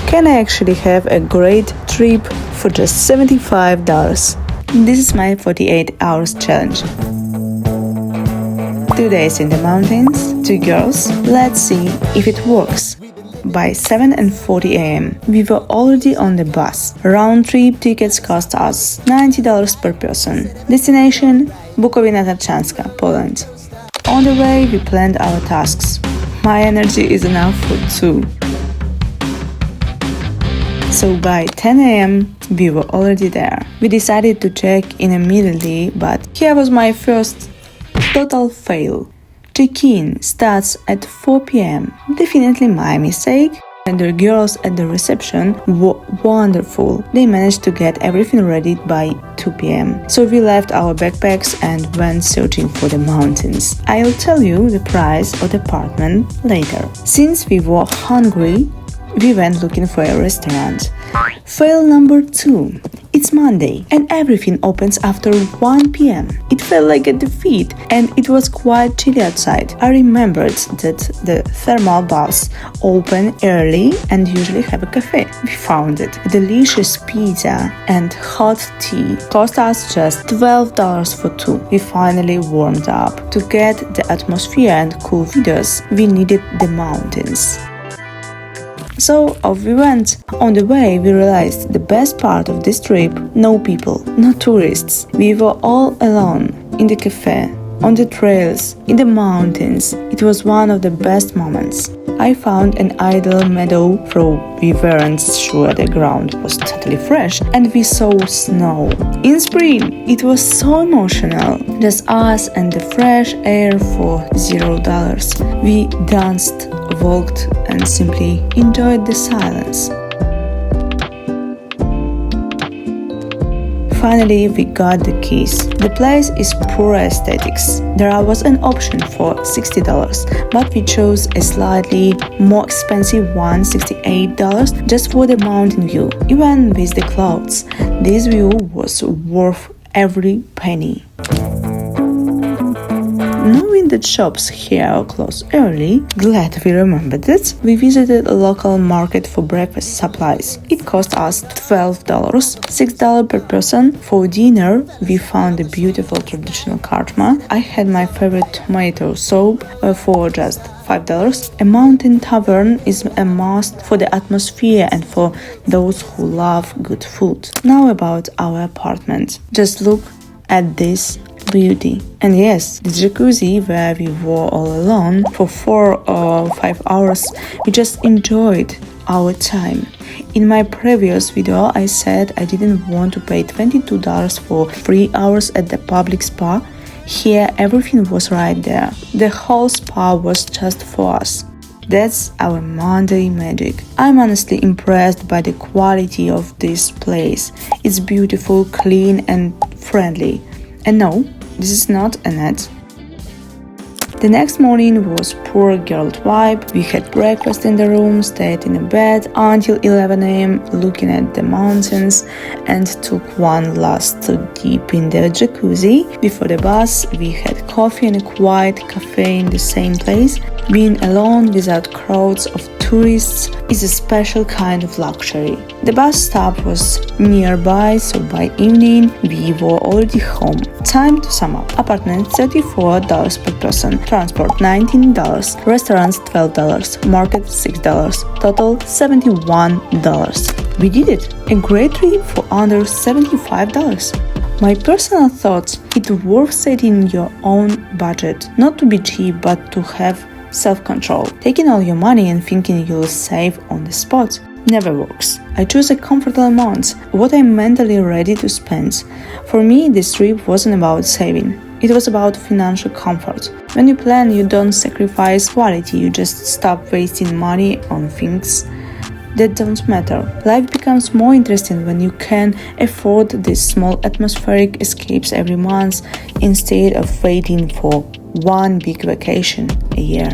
Can I actually have a great trip for just $75? This is my 48 hours challenge. 2 days in the mountains, 2 girls. Let's see if it works. By 7:40 a.m. we were already on the bus. Round-trip tickets cost us $90 per person. Destination: Bukovina Tarczanska, Poland. On the way we planned our tasks. My energy is enough for 2. So by 10 a.m. we were already there. We decided to check in immediately, but here was my first total fail. Check-in starts at 4 p.m. Definitely my mistake. And the girls at the reception were wonderful. They managed to get everything ready by 2 p.m. So we left our backpacks and went searching for the mountains. I'll tell you the price of the apartment later. Since we were hungry, we went looking for a restaurant. Fail number 2. It's Monday and everything opens after 1 p.m. It felt like a defeat and it was quite chilly outside. I remembered that the thermal baths open early and usually have a cafe. We found it. A delicious pizza and hot tea cost us just $12 for 2. We finally warmed up. To get the atmosphere and cool videos, we needed the mountains. So off we went. On the way we realized the best part of this trip: no people, no tourists. We were all alone, in the cafe, on the trails, in the mountains. It was one of the best moments. I found an idle meadow, though we weren't sure the ground was totally fresh, and we saw snow. In spring, it was so emotional. Just us and the fresh air for $0. We danced, walked, and simply enjoyed the silence. Finally, we got the keys. The place is poor aesthetics. There was an option for $60, but we chose a slightly more expensive one, $68, just for the mountain view. Even with the clouds, this view was worth every penny. Knowing that shops here close early, glad we remembered it, we visited a local market for breakfast supplies. It cost us $12, $6 per person. For dinner, we found a beautiful traditional karma. I had my favorite tomato soup for just $5. A mountain tavern is a must for the atmosphere and for those who love good food. Now about our apartment. Just look at this beauty. And yes, the jacuzzi where we were all alone for 4 or 5 hours, we just enjoyed our time. In my previous video, I said I didn't want to pay $22 for 3 hours at the public spa. Here, everything was right there. The whole spa was just for us. That's our Monday magic. I'm honestly impressed by the quality of this place. It's beautiful, clean, and friendly. And no, this is not an ad. The next morning was poor girl vibe. We had breakfast in the room, stayed in a bed until 11 a.m. looking at the mountains, and took one last dip in the jacuzzi. Before the bus, we had coffee in a quiet cafe in the same place. Being alone without crowds of tourists is a special kind of luxury. The bus stop was nearby, so by evening we were already home. Time to sum up. Apartment $34 per person, transport $19, restaurants $12, market $6, total $71. We did it! A great trip for under $75. My personal thoughts: it's worth setting your own budget, not to be cheap but to have self-control. Taking all your money and thinking you'll save on the spot never works. I choose a comfortable amount, what I'm mentally ready to spend. For me, this trip wasn't about saving. It was about financial comfort. When you plan, you don't sacrifice quality, you just stop wasting money on things that don't matter. Life becomes more interesting when you can afford these small atmospheric escapes every month instead of waiting for one big vacation a year.